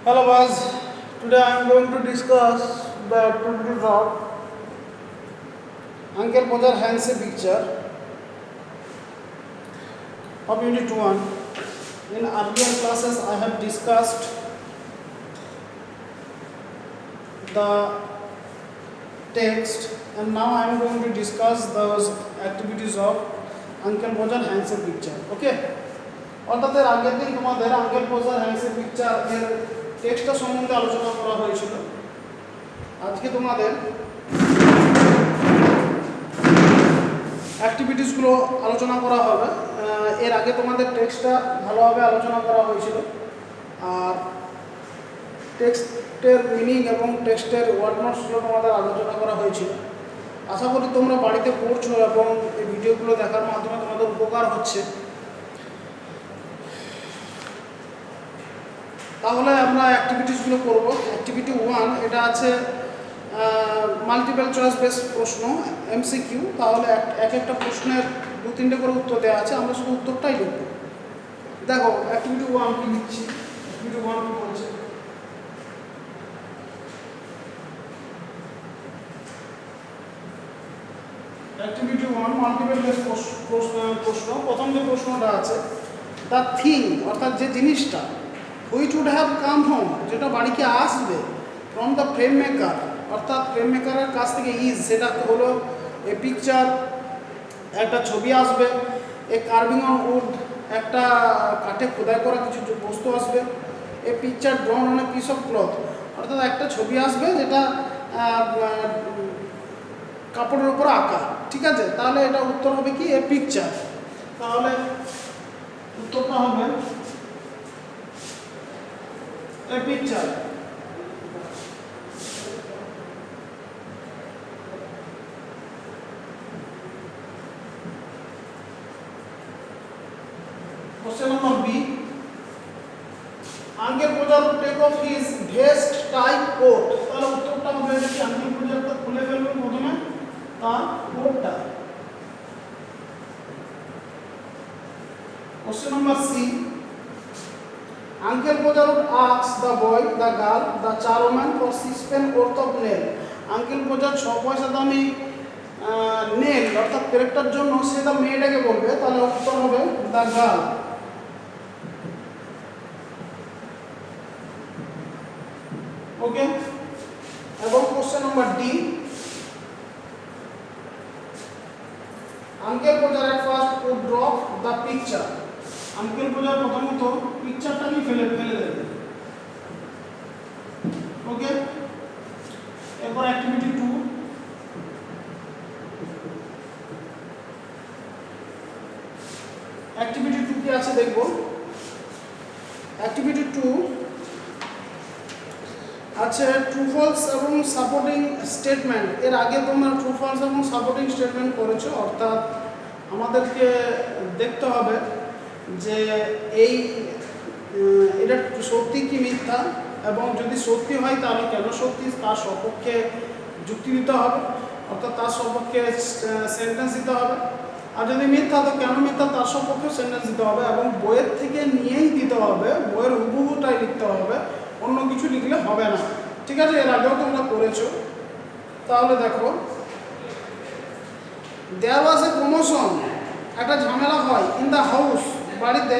Hello boys, today I am going to discuss the activities of Uncle Pojar hands a picture of Unit 1. In earlier classes I have discussed the text and now I am going to discuss those activities of Uncle Pojar hands a picture. Okay? অর্থাৎ এর আগের দিন তোমাদের uncle Podger hands picture এর টেক্সটটা সম্বন্ধে আলোচনা করা হয়েছিল। আজকে তোমাদের অ্যাক্টিভিটিসগুলো আলোচনা করা হবে। এর আগে তোমাদের টেক্সটটা ভালোভাবে আলোচনা করা হয়েছিল আর টেক্সটের মিনিং এবং টেক্সটের ওয়ার্ড নোটসগুলো তোমাদের আলোচনা করা হয়েছিল। আশা করি তোমরা বাড়িতে পড়ছো এবং এই ভিডিওগুলো দেখার মাধ্যমে তোমাদের উপকার হচ্ছে। তাহলে আমরা অ্যাক্টিভিটিসগুলো করব। অ্যাক্টিভিটি 1 এটা আছে মাল্টিপল চয়েস বেস প্রশ্ন এমসিকিউ। তাহলে এক একটা প্রশ্নের 2-3টে করে উত্তর দেওয়া আছে, আমরা শুধু উত্তরটাই লিখব। দেখো অ্যাক্টিভিটি 1 কি লিখছি। অ্যাক্টিভিটি 1 কি বলছে, অ্যাক্টিভিটি 1 মাল্টিপল বেস প্রশ্ন। প্রথম যে প্রশ্নটা আছে, দ্য থিং অর্থাৎ যে জিনিসটা which would have come home যেটা বাড়িতে আসবে from the frame maker অর্থাৎ ফ্রেম মেকারের কাছ থেকে ইজ সেটা হলো এ পিকচার একটা ছবি আসবে, এ কার্ভিং অন উড একটা কাঠে খোদাই করা কিছু বস্তু আসবে, a picture ড্রন on a piece of cloth অর্থাৎ একটা ছবি আসবে যেটা কাপড়ের উপর আঁকা। ঠিক আছে, তাহলে এটা উত্তর হবে কি এ পিকচার। তাহলে উত্তরটা হবে a picture. Question number B. Uncle Pojar would take off his vest, tie, coat. তাহলে উত্তরটা হবে যে আঙ্কেল পোজারটা খুলে ফেলবে প্রথমে তার কোটটা। Question number C. Uncle Pojar would ask the boy, the girl, the charwoman for 6 pence worth of nail. Uncle Pojar 6 পয়সা দামি নেল অর্থাৎ ক্যারেক্টার জন্য সে তার মেয়েটাকে বলবে, তাহলে উত্তর হবে দ্য গার্ল। ওকে, এবং question number D. Uncle Pojar at first would drop the picture. Uncle Podger প্রথমত পিকচারটাকে ফেলে দেবে। ওকে, এরপর অ্যাক্টিভিটি 2। অ্যাক্টিভিটি 2 কি আছে দেখব। অ্যাক্টিভিটি 2 আছে ট্রু ফলস এবং সাপোর্টিং স্টেটমেন্ট। এর আগে তোমরা ট্রু ফলস এবং সাপোর্টিং স্টেটমেন্ট করেছো, অর্থাৎ আমাদেরকে দেখতে হবে যে এটা সত্যি কি মিথ্যা, এবং যদি সত্যি হয় তাহলে কেন সত্যি তার সপক্ষে যুক্তি দিতে হবে, অর্থাৎ তার সপক্ষে সেন্টেন্স দিতে হবে। আর যদি মিথ্যা তো কেন মিথ্যা তার সপক্ষে সেন্টেন্স দিতে হবে, এবং বইয়ের থেকে নিয়েই দিতে হবে, বইয়ের হুবহুটাই লিখতে হবে, অন্য কিছু লিখলে হবে না। ঠিক আছে, এর আগেও তোমরা করেছো। তাহলে দেখো, দেয়ার ওয়াজ এ প্রমোশন, একটা ঝামেলা হয় ইন দ্য হাউস বাড়িতে,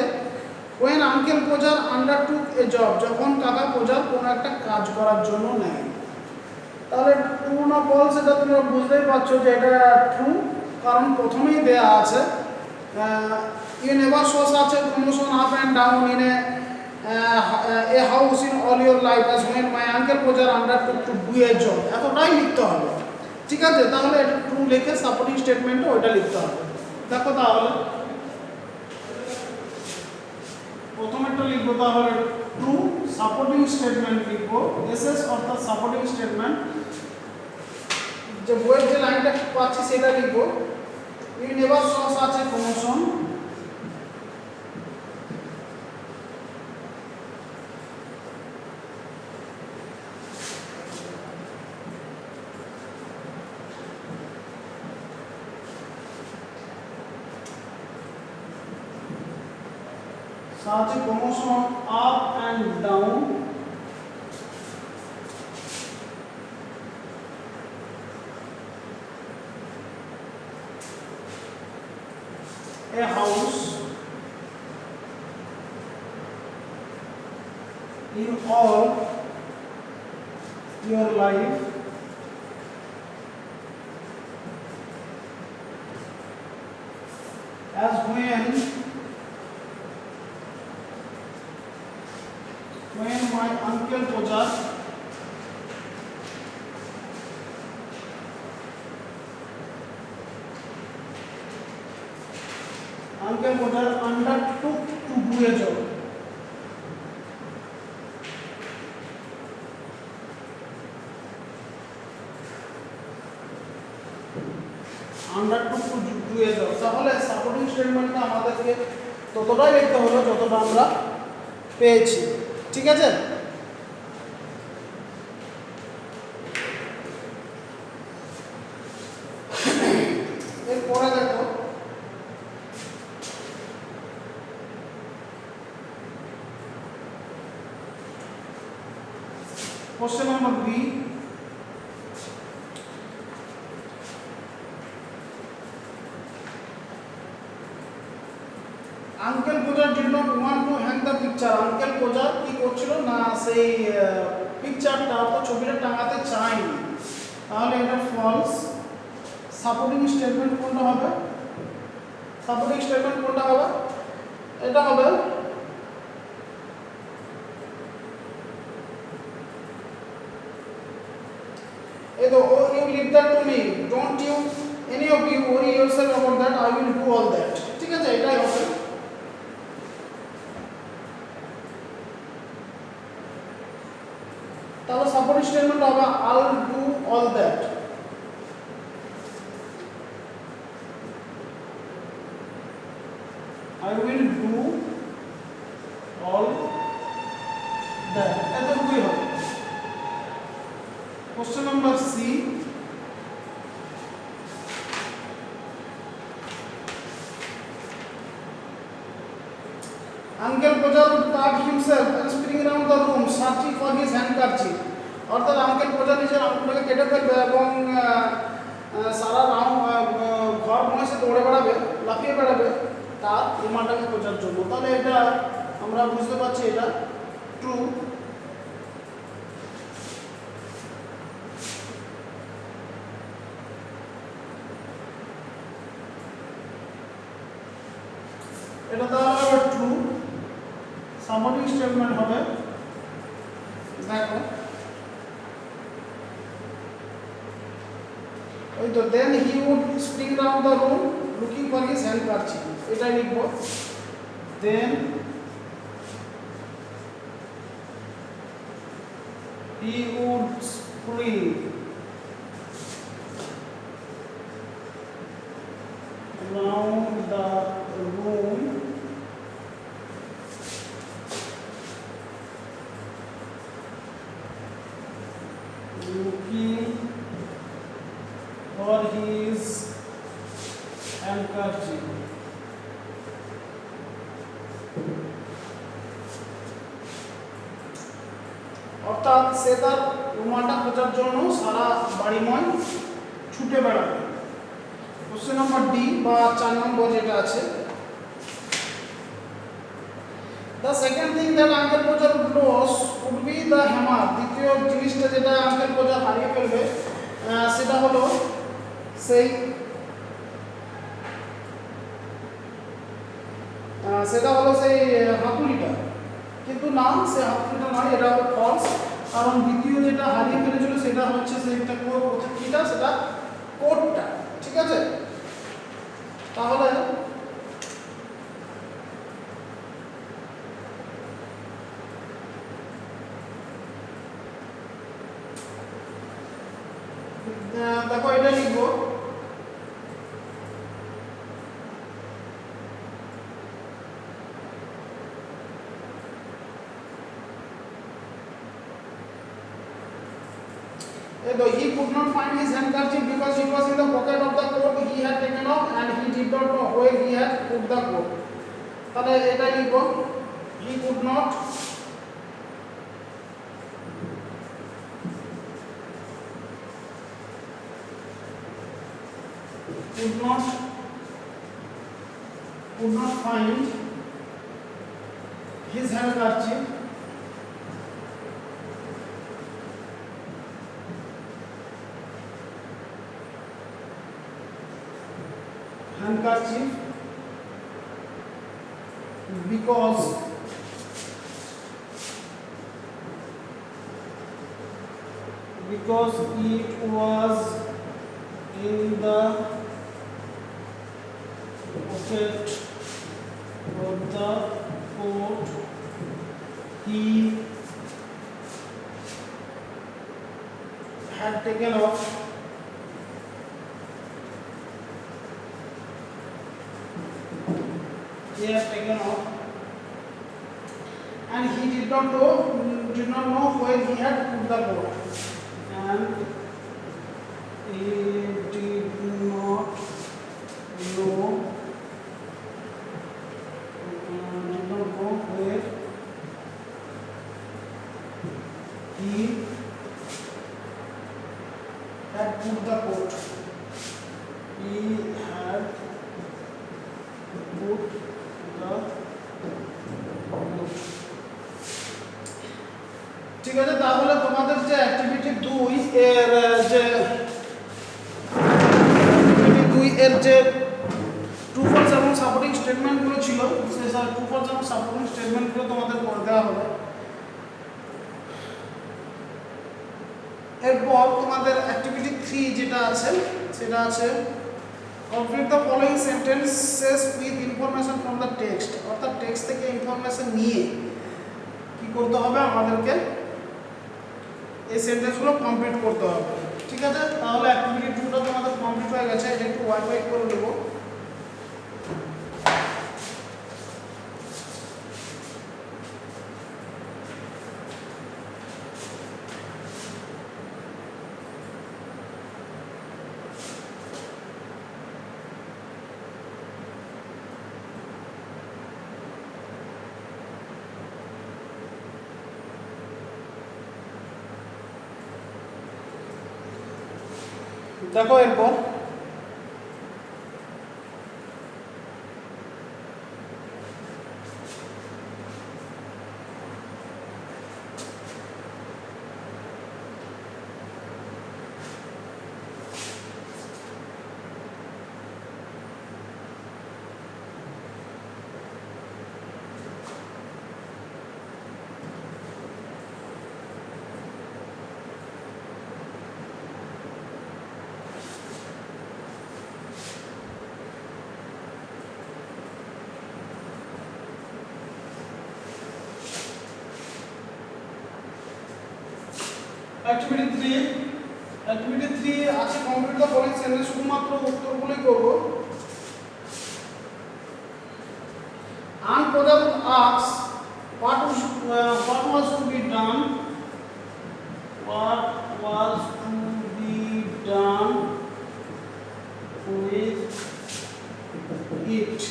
when Uncle Pojar undertook a job যখন কাকা পোজার কোনো একটা কাজ করার জন্য নেয়। তাহলে ট্রু না ফলস এটা তোমরা বুঝতেই পারছো যে এটা ট্রু, কারণ প্রথমেই দেয়া আছে ইউ নেভার শোস আছে promotion up and down in a house in all your life as when my Uncle Pojar undertook to do a job, এতটাই লিখতে হবে। ঠিক আছে, তাহলে এটা ট্রু লিখে সাপোর্টিং স্টেটমেন্টও ওইটা লিখতে হবে। দেখো তাহলে প্রথমেরটা লিখবো, তাহলে ট্রু, সাপোর্টিং স্টেটমেন্ট লিখবো এসএস অর্থাৎ সাপোর্টিং স্টেটমেন্ট। যে বইয়ের যে লাইনটা পাচ্ছি সেটা লিখবো, ইউ নেভার সস আছে promotion such a promotion up and down house in all your life as when my uncle Pojar undertook to do a job. undertook to do a job তাহলে supporting স্টেটমেন্টটা আমাদেরকে ততটাই লিখতে হলো যতটা আমরা পেয়েছি। ঠিক আছে, এরপরে দেখো question number B. Uncle Podger did not want to hang the picture. Uncle Podger কি করছিল না সেই পিকচারটা অর্থাৎ ছবিটা টাঙাতে চায়নি, তাহলে এটা ফলস। সাপোর্টিং স্টেটমেন্ট কোনটা হবে? সাপোর্টিং স্টেটমেন্ট কোনটা হবে? এটা হবে এই তো you leave that to me, don't you any of you worry yourself about that, I will do all that। ঠিক আছে, এটাই হবে। তাহলে সাপোর্টিং স্টেটমেন্ট হবে I'll do all that। I will do all that, এতটুকুই হবে। Question number C. Uncle Pojar would cut himself and spring around the room searching for his handkerchief। অর্থাৎ uncle Podger নিজের আঙুলটাকে কেটে ফেলবে এবং সারা ঘর মনে দৌড়ে বেড়াবে, লাফিয়ে বেড়াবে তার রুমালটাকে খোঁজার জন্য। তাহলে এটা আমরা বুঝতে পারছি এটা ট্রু। এটা তাহলে হবে ট্রু। সাপোর্টিং স্টেটমেন্ট হবে দেখো ওই তো then he would spring round the room looking for his handkerchief, এটাই লিখব। Then he would spring round the room looking for his handkerchief। অর্থাৎ সে তার রুমালটা খোঁজার জন্য সারা বাড়িময় ছুটে বেড়াবে। কোশ্চেন নাম্বার ডি বা 4 নম্বর যেটা আছে, the second thing that Uncle Pojar would lose would be the hammer। দ্বিতীয় জিনিসটা যেটা আঙ্কেল পোজার হারিয়ে ফেলবে সেটা হলো সেই হাতুড়িটা। কিন্তু না, সে হাতুড়িটা নয়, এটা হলো ফলস। কারণ দ্বিতীয় যেটা হারিয়ে ফেলেছিল সেটা হচ্ছে সেটা কিটা, সেটা কোটটা। ঠিক আছে, তাহলে দেখো এটা লিখবো though he could not find his handkerchief because it was in the pocket of the coat he had taken off and he did not know where he had put the coat। তাহলে এটা লিখব he could not could not find his handkerchief. Because it was in the pocket of the coat he had taken off. And he did not know where he had put the coat. And he did not know where he had put the coat. He had put the coat. ঠিক আছে, তাহলে তোমাদের যে activity 2 এর যে true false এবং supporting স্টেটমেন্টগুলো ছিল, সেই ট্রু ফলস এবং সাপোর্টিং স্টেটমেন্টগুলো তোমাদের করে দেওয়া হবে। এরপর তোমাদের অ্যাক্টিভিটি 3 যেটা আছে সেটা আছে complete the following sentences with information from the text. অর্থাৎ টেক্সট থেকে ইনফরমেশন নিয়ে কি করতে হবে, আমাদেরকে এই সেন্টেন্সগুলো কমপ্লিট করতে হবে। ঠিক আছে, তাহলে অ্যাক্টিভিটি 2টা তোমাদের কমপ্লিট হয়ে গেছে। এটা একটু ওয়াইট করে দেবো। দেখো এরপর অ্যাক্টিভিটি 3 আছে কমপ্লিট দ্য ফলোইং সেন্টেন্স। শুধুমাত্র উত্তরগুলোই করব। Anprojat asks what was to be done with it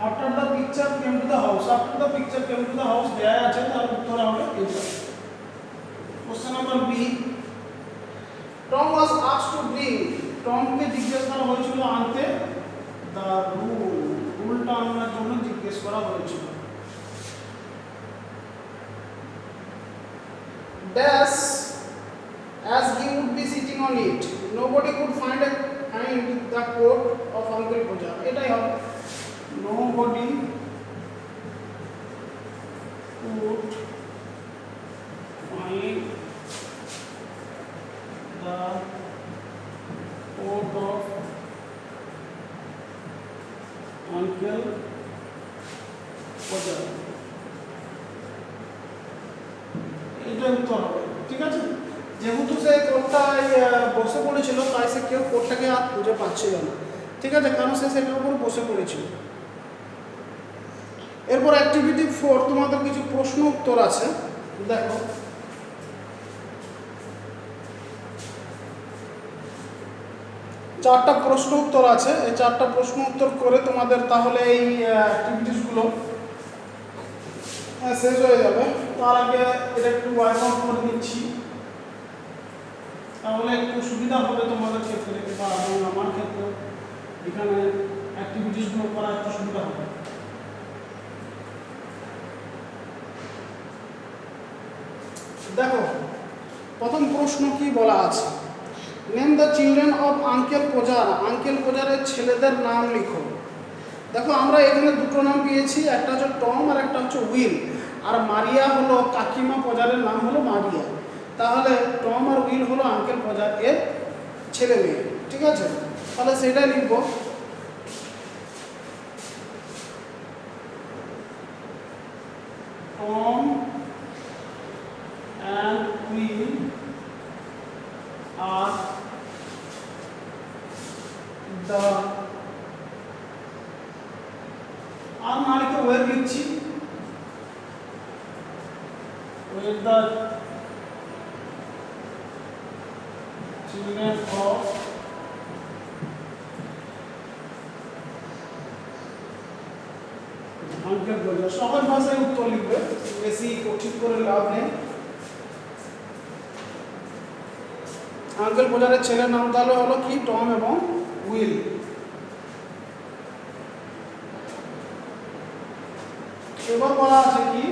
after the picture came to the house। দেয়া আছে, তার উত্তর হবে এটা। Question number B, Tom was asked to bring, টমকে জিজ্ঞেস করা হয়েছিল আনতে the রুলটা আনার জন্য জিজ্ঞেস করা হয়েছিল। Dash as he would be sitting on it, nobody could find the coat of Uncle Pooja। এটাই হবে, nobody could find the coat of Uncle Pooja। এটা উত্তর হবে। ঠিক আছে, যেহেতু সে কোটটায় বসে পড়েছিল তাই সে কেউ কোটটাকে আর খুঁজে পাচ্ছিল না। ঠিক আছে, কারণ সে সেটার উপর বসে পড়েছিল। এরপর অ্যাক্টিভিটি 4 তোমাদের কিছু প্রশ্ন উত্তর আছে। দেখো চারটা প্রশ্ন উত্তর আছে। এই চারটা প্রশ্ন উত্তর করে তোমাদের তাহলে এই অ্যাক্টিভিটিসগুলো শেষ হয়ে যাবে। তার আগে এটা একটু ওয়াইপ আউট করে দিচ্ছি, তাহলে একটু সুবিধা হবে তোমাদের ক্ষেত্রে বা আমার ক্ষেত্রে। এখানে অ্যাক্টিভিটিসগুলো করা একটু সুবিধা হবে। দেখো প্রথম প্রশ্ন কি বলা আছে, name the children of uncle Podger, uncle পোজারের ছেলেদের নাম লিখো। দেখো আমরা এখানে দুটো নাম পেয়েছি, একটা হচ্ছে টম আর একটা হচ্ছে উইল, আর মারিয়া হলো কাকিমা পোজারের নাম হলো মারিয়া, তাহলে টম আর উইল হলো আঙ্কেল পোজার এর ছেলে মেয়ে, ঠিক আছে, তাহলে সেটাই লিখবো। Tom and Will are the আর না লিখে ওয়ের লিখছি, ওয়ের the children of uncle Podger. সহজ ভাষায় উত্তর লিখবে, বেশি কঠিন করে লাভ নেই। আঙ্কেল পোজারের ছেলের নাম তাহলে হলো কি, টম এবং উইল। এবার বলা আছে কি,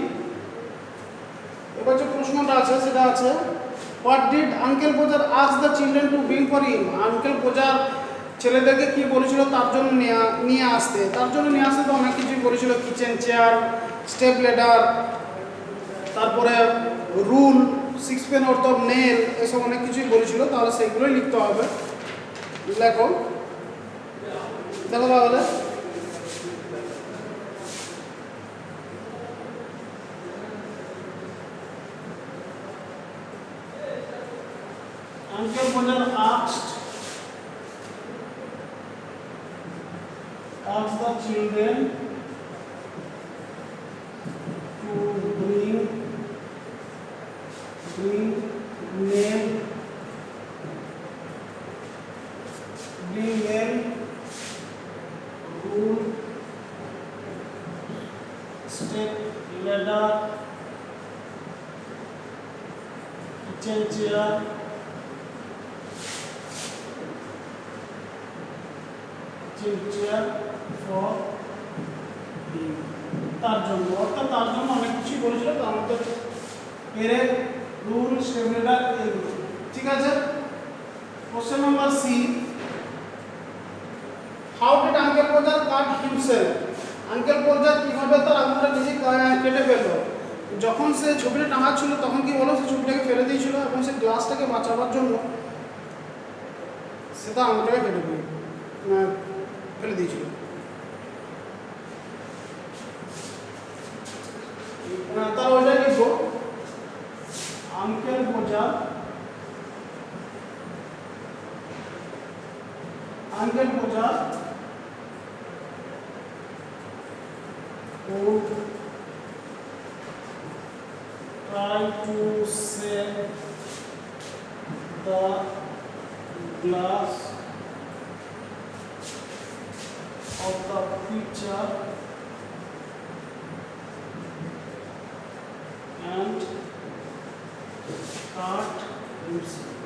এবার যে প্রশ্নটা আছে সেটা আছে what did uncle Podger ask the children to bring for him, uncle Podger ছেলেদেরকে কি বলেছিল তার জন্য নিয়ে আসতে, তার জন্য নিয়ে আসতে তো অনেক কিছুই বলেছিল, কিচেন চেয়ার, স্টেপ লেডার, তারপরে রুল, 6 পেন অর্থ নেল, এসব অনেক কিছুই বলেছিল, তাহলে সেইগুলোই লিখতে হবে। লেখো, দেখো তাহলে uncle Podger asked the children to bring name, rule, step ladder, kitchen chair, for him, তার জন্য, অর্থাৎ তার জন্য অনেক কিছু বলেছিল, তার মধ্যে এর রুল, স্টেপ লেডার, এগুলো, ঠিক আছে। Question number C, how did uncle Podger cut himself, uncle Podger কিভাবে তার আঙুলটা নিজে কেটে ফেললো, যখন সে ছবিটা টাঙাচ্ছিল তখন কি বলো, সে ছবিটাকে ফেলে দিয়েছিল এবং সে গ্লাসটাকে বাঁচাবার জন্য সে তার আঙুলটাকে ফেলে দিয়েছিল। তার ওইটা লিখবো, uncle Podger would try to save the glass of the picture and cut himself.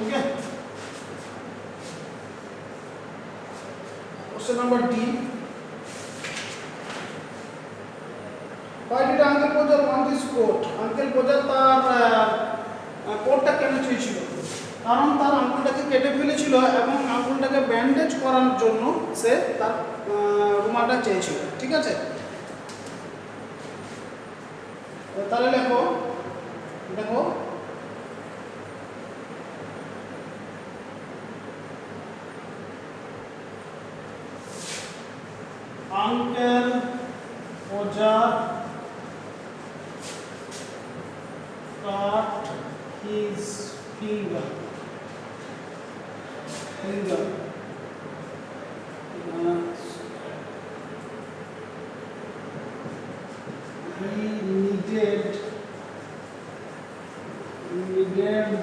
Okay. Question number D. Why did Uncle Pojar want this coat? Uncle Pojar তার কোটটা কেন চেয়েছিল? কারণ তার আঙ্গুলটাকে কেটে ফেলেছিল এবং আঙ্গুলটাকে ব্যান্ডেজ করার জন্য সে তার রুমালটা চেয়েছিল, ঠিক আছে। তাহলে দেখো Uncle Pojar cut his finger. He needed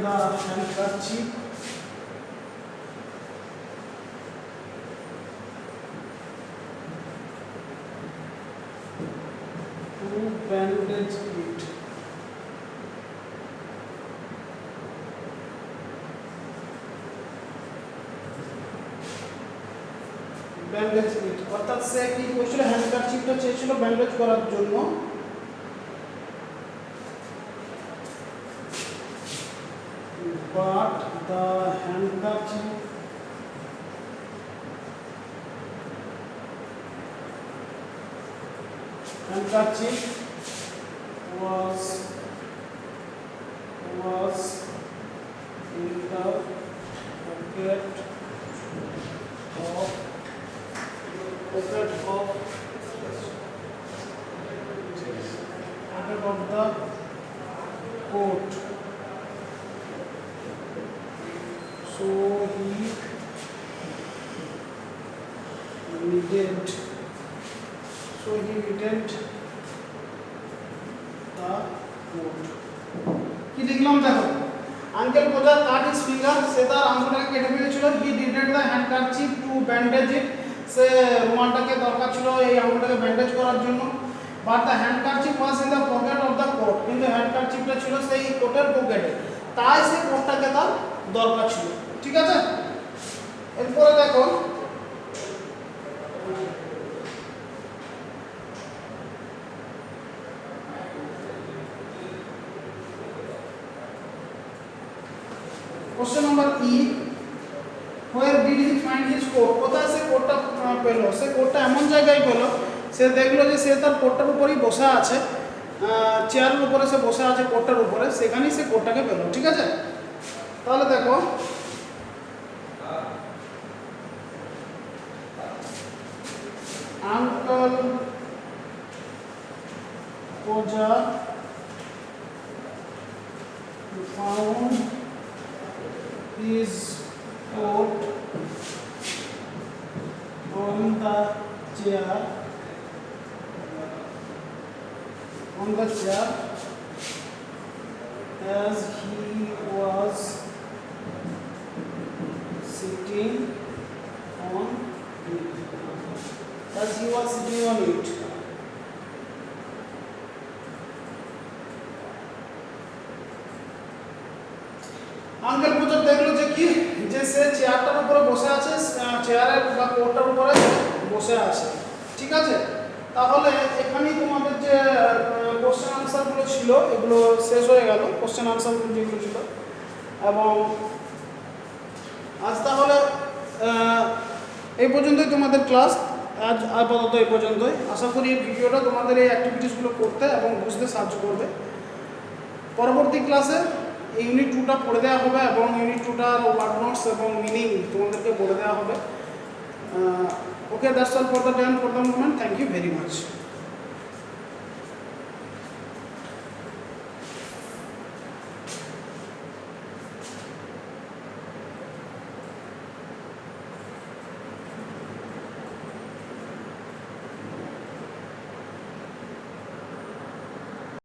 the handkerchief to bandage it. Bandage it, অর্থাৎ সে কি করছিল, হ্যান্ডকারচিপটা চেয়েছিল ব্যান্ডেজ করার জন্য। But the handkerchief was in the pocket of the coat, so he didn't the coat। কি লিখলাম দেখো, uncle Podger cut his finger, সে তার আঙ্গুলটাকে কেটে ফেলেছিল। He needed the handkerchief to bandage it, সে রুমালটাকে দরকার ছিল এই আঙ্গুলটাকে ব্যান্ডেজ করার জন্য। But the handkerchief was in the pocket of the coat, কিন্তু হ্যান্ডকারচিপটা ছিল সেই কোটের পকেটে, তাই সে কোটটাকে তার দরকার ছিল। ঠিক আছে, এরপরে দেখো question number E, where did he find his coat, কোথায় সে কোটটা পেল? সে কোটটা এমন জায়গায় পেল, সে দেখলো যে সে তার কোটটার উপরেই বসে আছে, চেয়ারের উপরে সে বসে আছে কোটটার উপরে, সেখানেই সে কোটটাকে পেল। ঠিক আছে, তাহলে দেখো uncle puja found his coat on the chair as he was sitting on it। Uncle Podger দেখলো যে কি, যে সে চেয়ারটার উপরে বসে আছে, চেয়ারের বা কোটটার উপরে বসে আছে। ঠিক আছে, তাহলে এখানেই তোমাদের যে কোশ্চেন আনসারগুলো ছিল এগুলো শেষ হয়ে গেল, কোশ্চেন আনসারগুলো যেগুলো ছিল। এবং আজ তাহলে এই পর্যন্তই তোমাদের ক্লাস, আজ আপাতত এই পর্যন্তই। আশা করি এই ভিডিওটা তোমাদের এই অ্যাক্টিভিটিসগুলো করতে এবং বুঝতে সাহায্য করবে। পরবর্তী ক্লাসে ইউনিট 2টা পড়ে দেওয়া হবে এবং ইউনিট 2টার ওয়ার্ড নোটস এবং মিনিং তোমাদেরকে বলে দেওয়া হবে। Okay, that's all for the day and for the moment. Thank you very much.